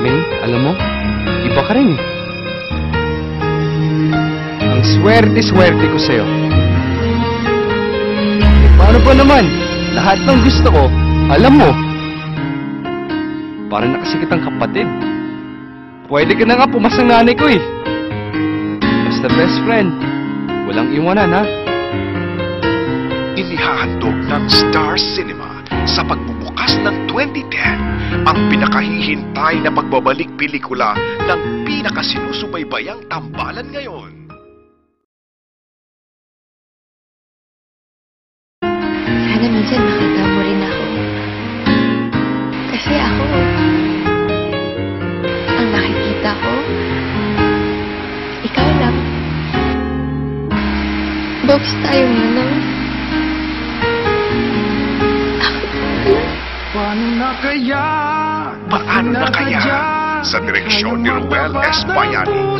May, alam mo, iba ka rin eh. Ang swerte-swerte ko sa'yo. Eh, paano pa naman? Lahat ng gusto ko, alam mo. Parang nakasikitang kapatid. Pwede ka na nga pumasang nanay ko eh. Basta best friend, walang iwanan ha. Inihahandog ng Star Cinema sa pagbubukas ng 2010 ang pinakahihintay na pagbabalik pelikula ng pinakasinusubaybayang tambalan ngayon. Sana minsan makita mo rin ako. Kasi ako, ang nakikita ko, ikaw lang. Box tayo manang. Paano na kaya? Sa direksyon ni Ruel S. Bayani.